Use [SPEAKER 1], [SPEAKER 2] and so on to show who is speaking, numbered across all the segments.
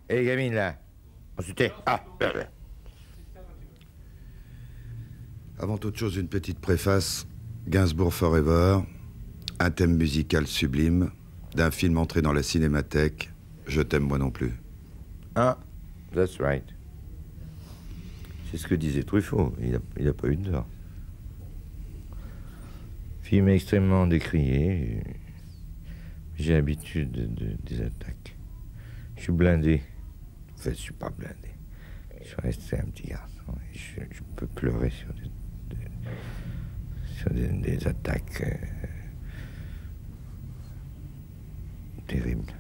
[SPEAKER 1] Hé, gamine, là. On se tait. Ah,
[SPEAKER 2] Avant toute chose, une petite préface. Gainsbourg Forever, un thème musical sublime d'un film entré dans la cinémathèque, Je t'aime moi non plus.
[SPEAKER 1] Ah, that's right. C'est ce que disait Truffaut. Il a pas eu de tort. Film extrêmement décrié. J'ai l'habitude des attaques. Je suis blindé. En fait, je suis pas blindé. Je suis resté un petit garçon. Et je peux pleurer sur des attaques terribles.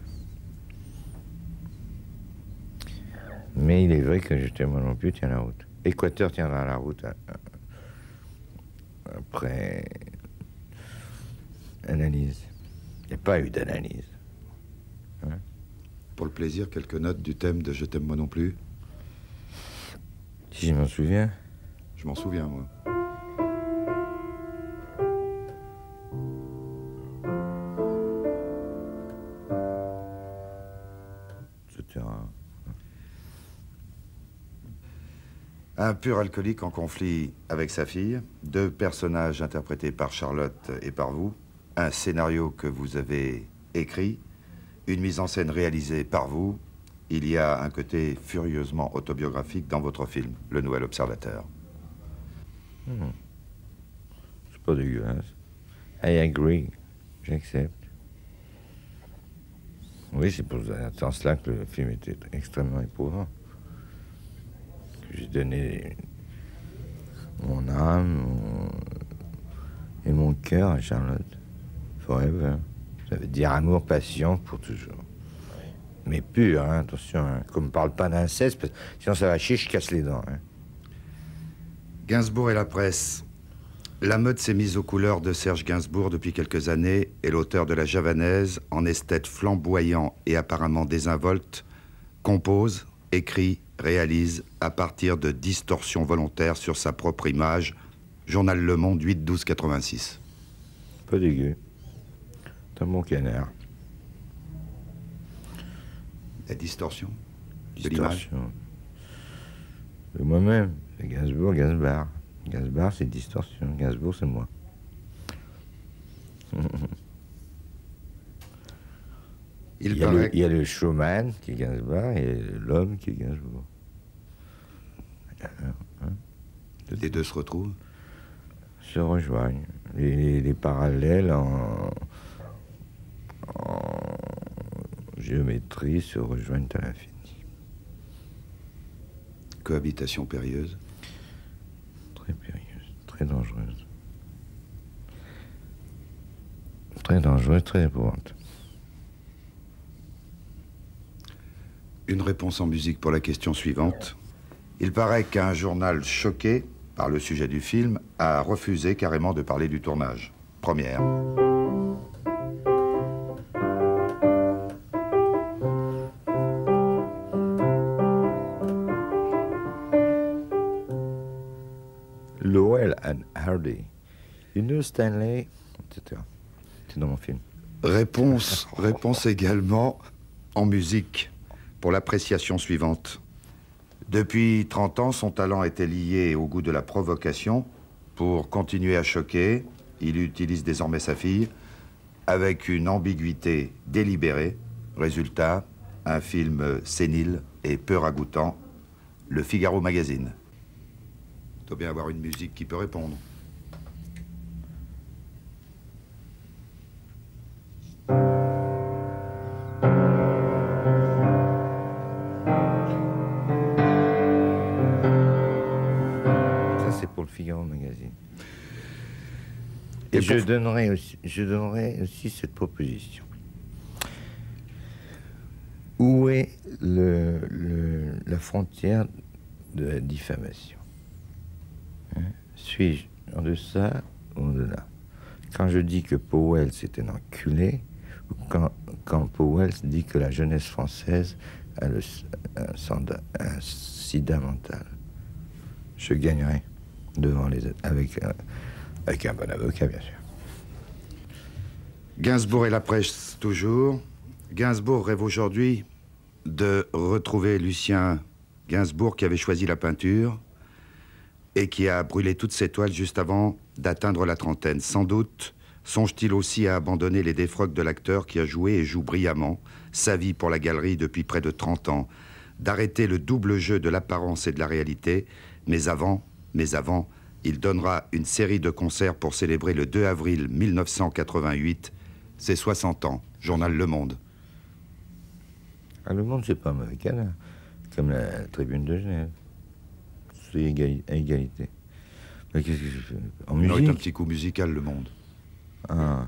[SPEAKER 1] Mais il est vrai que Je t'aime moi non plus tient la route. Équateur tiendra la route après analyse. Il n'y a pas eu d'analyse. Hein?
[SPEAKER 2] Pour le plaisir, quelques notes du thème de Je t'aime moi non plus.
[SPEAKER 1] Si je m'en souviens.
[SPEAKER 2] Je m'en souviens, moi.
[SPEAKER 1] Etc.
[SPEAKER 2] Un pur alcoolique en conflit avec sa fille, deux personnages interprétés par Charlotte et par vous, un scénario que vous avez écrit, une mise en scène réalisée par vous. Il y a un côté furieusement autobiographique dans votre film, Le Nouvel Observateur.
[SPEAKER 1] C'est pas dégueulasse. I agree. J'accepte. Oui, c'est pour dans cela que le film était extrêmement éprouvant. Que j'ai donné mon âme et mon cœur à Charlotte. Forever. Ça veut dire amour, passion pour toujours. Mais pur, hein, attention. Hein. Qu'on ne parle pas d'inceste, parce que sinon ça va chier, je casse les dents. Hein.
[SPEAKER 2] Gainsbourg et la presse. La mode s'est mise aux couleurs de Serge Gainsbourg depuis quelques années et l'auteur de La Javanaise, en esthète flamboyant et apparemment désinvolte, compose, écrit, réalise à partir de distorsions volontaires sur sa propre image. Journal Le Monde, 8-12-86.
[SPEAKER 1] Pas dégueu. C'est un bon canard.
[SPEAKER 2] La distorsion de l'image.
[SPEAKER 1] Distorsion. De moi-même. C'est Gainsbourg, Gainsbar. Gainsbar, c'est distorsion. Gainsbourg, c'est moi. Il y a le showman qui est Gainsbar et l'homme qui est Gainsbourg. Hein?
[SPEAKER 2] Les deux se retrouvent.
[SPEAKER 1] Se rejoignent. Les parallèles en géométrie se rejoignent à l'infini.
[SPEAKER 2] Cohabitation périlleuse.
[SPEAKER 1] Très périlleuse, très dangereuse. Très dangereuse, très éprouvante.
[SPEAKER 2] Une réponse en musique pour la question suivante. Il paraît qu'un journal choqué par le sujet du film a refusé carrément de parler du tournage. Première.
[SPEAKER 1] Laurel and Hardy. You know Stanley, etc. C'est dans mon film.
[SPEAKER 2] Réponse également en musique pour l'appréciation suivante. Depuis 30 ans, son talent était lié au goût de la provocation. Pour continuer à choquer, il utilise désormais sa fille avec une ambiguïté délibérée. Résultat, un film sénile et peu ragoûtant, Le Figaro Magazine. Il doit bien avoir une musique qui peut répondre.
[SPEAKER 1] Ça, c'est pour Le Figaro Magazine. Et je donnerai aussi cette proposition. Où est la frontière de la diffamation? Hein? Suis-je en deçà ou en delà? Quand je dis que Powell c'est un enculé, ou quand Powell dit que la jeunesse française a un sida mental, je gagnerai devant avec un bon avocat, bien sûr.
[SPEAKER 2] Gainsbourg et la presse, toujours. Gainsbourg rêve aujourd'hui de retrouver Lucien Gainsbourg qui avait choisi la peinture et qui a brûlé toutes ses toiles juste avant d'atteindre la trentaine. Sans doute songe-t-il aussi à abandonner les défroques de l'acteur qui a joué et joue brillamment sa vie pour la galerie depuis près de 30 ans, d'arrêter le double jeu de l'apparence et de la réalité, mais avant, il donnera une série de concerts pour célébrer le 2 avril 1988, ses 60 ans. Journal Le Monde.
[SPEAKER 1] Ah, Le Monde, c'est pas un mauvais canard, comme la Tribune de Genève. C'est à égalité. Mais qu'est-ce que je fais en musique?
[SPEAKER 2] Non, c'est un petit coup musical, Le Monde.
[SPEAKER 1] Ah.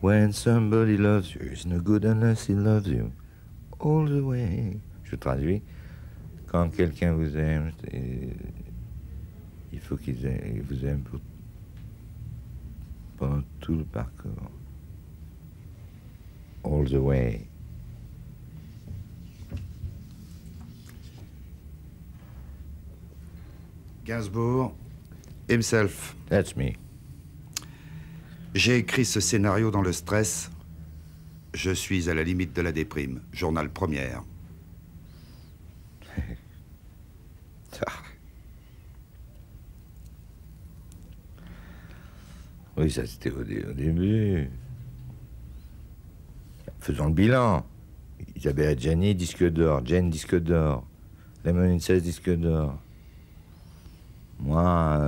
[SPEAKER 1] When somebody loves you, it's no good unless he loves you all the way. Je traduis. Quand quelqu'un vous aime, il faut qu'il vous aime pendant tout le parcours. All the way.
[SPEAKER 2] Gainsbourg, himself.
[SPEAKER 1] That's me.
[SPEAKER 2] J'ai écrit ce scénario dans le stress. Je suis à la limite de la déprime. Journal Première.
[SPEAKER 1] Oui, ça c'était au début. Faisons le bilan. Isabelle Adjani, disque d'or. Jane, disque d'or. Lemon 16, disque d'or. Moi,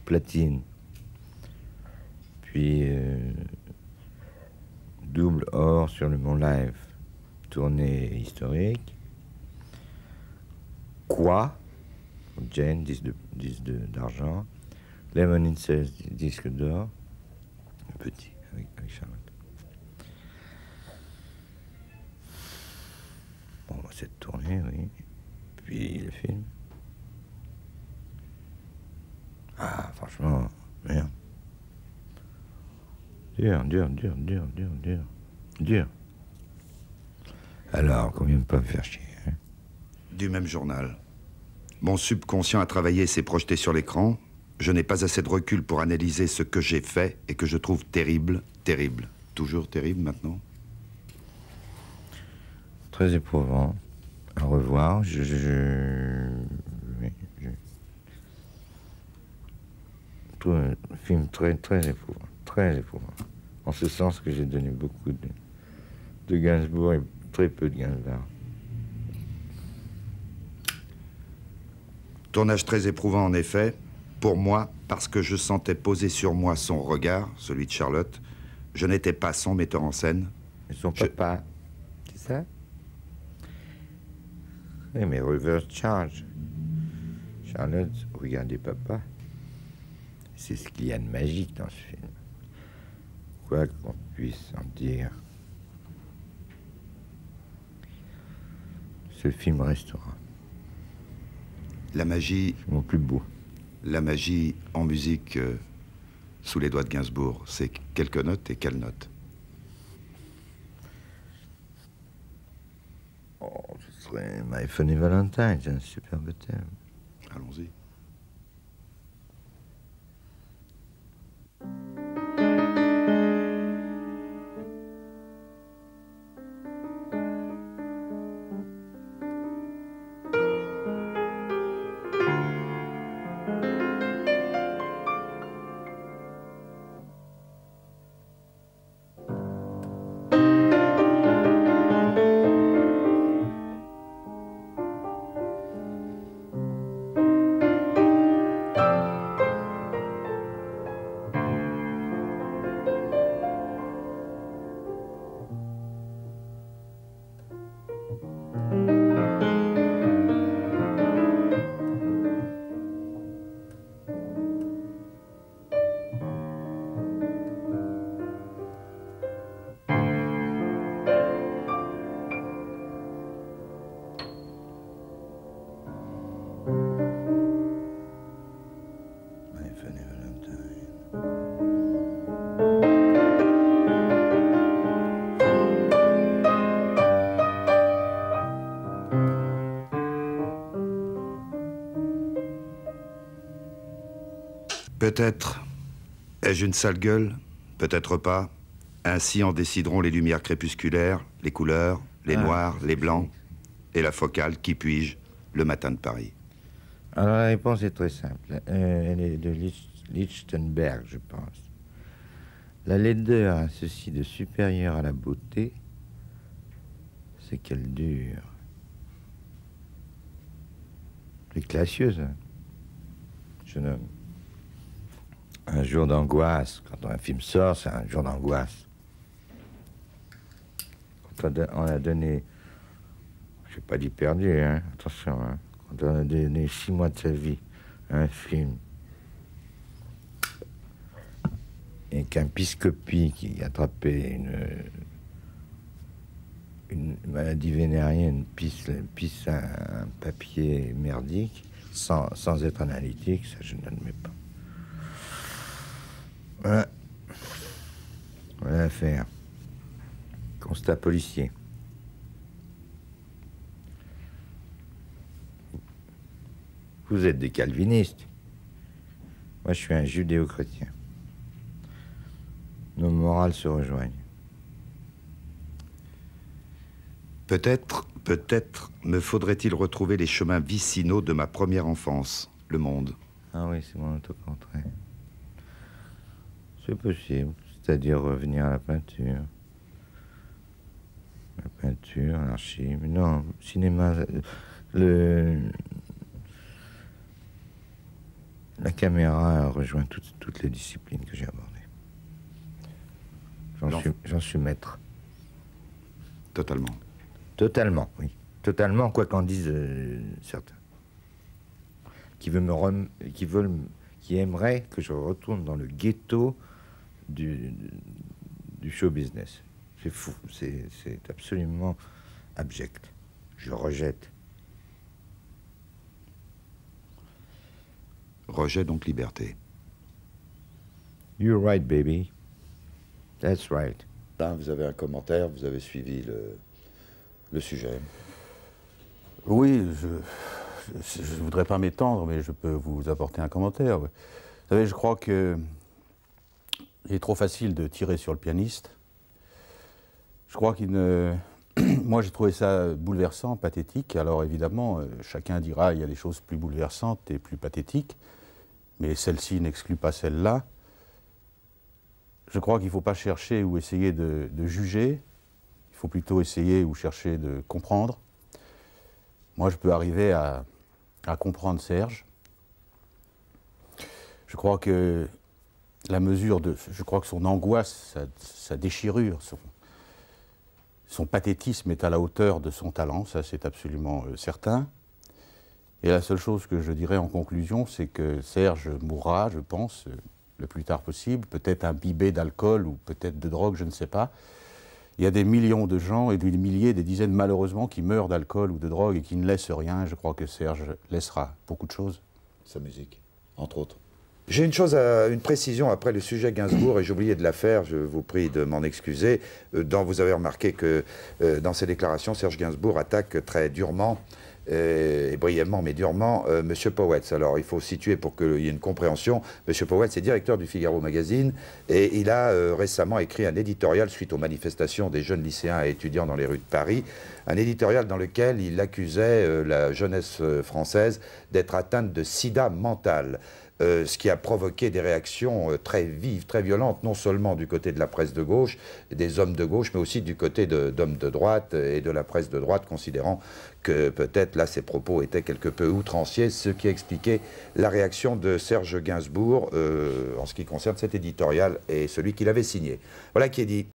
[SPEAKER 1] platine. Puis, double or sur le Mont Live. Tournée historique. Quoi? Jane, disque d'argent. Lemon 16, disque d'or. Petit, avec Charlotte. Bon, cette tournée, oui. Puis le film. Ah, franchement, merde. Dur. Alors, combien de pas me faire chier, hein?
[SPEAKER 2] Du même journal. Mon subconscient a travaillé et s'est projeté sur l'écran. Je n'ai pas assez de recul pour analyser ce que j'ai fait et que je trouve terrible, terrible. Toujours terrible maintenant?
[SPEAKER 1] Très éprouvant. À revoir. Tout un film très, très éprouvant. Très éprouvant. En ce sens que j'ai donné beaucoup de Gainsbourg et très peu de Gainsbourg.
[SPEAKER 2] Tournage très éprouvant en effet. Pour moi, parce que je sentais poser sur moi son regard, celui de Charlotte. Je n'étais pas son metteur en scène.
[SPEAKER 1] Et son papa, c'est ça? Oui, mais reverse charge. Charlotte, regardez papa. C'est ce qu'il y a de magique dans ce film. Quoi qu'on puisse en dire, ce film restera.
[SPEAKER 2] La magie...
[SPEAKER 1] Mon plus beau.
[SPEAKER 2] La magie en musique sous les doigts de Gainsbourg, c'est quelques notes et quelles notes?
[SPEAKER 1] Oh, ce serait My Funny Valentine, c'est un superbe thème.
[SPEAKER 2] Allons-y. Peut-être ai-je une sale gueule, peut-être pas. Ainsi en décideront les lumières crépusculaires, les couleurs, les noirs, les blancs, et la focale, qui puis-je, le matin de Paris.
[SPEAKER 1] Alors la réponse est très simple. Elle est de Lichtenberg, je pense. La laideur a ceci de supérieur à la beauté, c'est qu'elle dure. C'est classieuse, hein, jeune homme. Un jour d'angoisse, quand un film sort, c'est un jour d'angoisse. Quand on a donné, je n'ai pas dit perdu, hein, attention, hein, quand on a donné 6 mois de sa vie à un film, et qu'un piscopie qui attrapait une maladie vénérienne pisse un papier merdique sans être analytique, ça je n'admets pas. Voilà l'affaire. Constat policier. Vous êtes des calvinistes. Moi, je suis un judéo-chrétien. Nos morales se rejoignent.
[SPEAKER 2] Peut-être me faudrait-il retrouver les chemins vicinaux de ma première enfance, le monde.
[SPEAKER 1] Ah oui, c'est mon autoportrait. C'est possible, c'est-à-dire revenir à la peinture. La peinture, l'archive, non, le cinéma, la caméra rejoint toutes les disciplines que j'ai abordées. J'en suis maître.
[SPEAKER 2] Totalement.
[SPEAKER 1] Totalement, oui. Totalement, quoi qu'en disent certains. Qui aimeraient que je retourne dans le ghetto du show business. C'est fou, c'est absolument abject. Je rejette.
[SPEAKER 2] Rejet donc liberté.
[SPEAKER 1] You're right, baby. That's right.
[SPEAKER 3] Là, vous avez un commentaire, vous avez suivi le sujet.
[SPEAKER 4] Oui, je ne voudrais pas m'étendre, mais je peux vous apporter un commentaire. Vous savez, je crois qu'il est trop facile de tirer sur le pianiste. Je crois qu'il ne... Moi, j'ai trouvé ça bouleversant, pathétique. Alors, évidemment, chacun dira qu'il y a des choses plus bouleversantes et plus pathétiques, mais celle-ci n'exclut pas celle-là. Je crois qu'il ne faut pas chercher ou essayer de juger. Il faut plutôt essayer ou chercher de comprendre. Moi, je peux arriver à comprendre Serge. Je crois que la mesure de... Je crois que son angoisse, sa déchirure, son pathétisme est à la hauteur de son talent, ça c'est absolument certain. Et la seule chose que je dirais en conclusion, c'est que Serge mourra, je pense, le plus tard possible, peut-être imbibé d'alcool ou peut-être de drogue, je ne sais pas. Il y a des millions de gens et des milliers, des dizaines malheureusement qui meurent d'alcool ou de drogue et qui ne laissent rien. Je crois que Serge laissera beaucoup de choses.
[SPEAKER 3] Sa musique, entre autres.
[SPEAKER 2] J'ai une précision après le sujet Gainsbourg, et j'ai oublié de la faire, je vous prie de m'en excuser. Vous avez remarqué que dans ses déclarations, Serge Gainsbourg attaque très durement, et brièvement mais durement, M. Powetz. Alors il faut situer pour qu'il y ait une compréhension. M. Powetz est directeur du Figaro Magazine, et il a récemment écrit un éditorial suite aux manifestations des jeunes lycéens et étudiants dans les rues de Paris, un éditorial dans lequel il accusait la jeunesse française d'être atteinte de sida mental. Ce qui a provoqué des réactions très vives, très violentes, non seulement du côté de la presse de gauche, des hommes de gauche, mais aussi du côté d'hommes de droite et de la presse de droite, considérant que peut-être là ses propos étaient quelque peu outranciers, ce qui expliquait la réaction de Serge Gainsbourg en ce qui concerne cet éditorial et celui qu'il avait signé. Voilà qui est dit.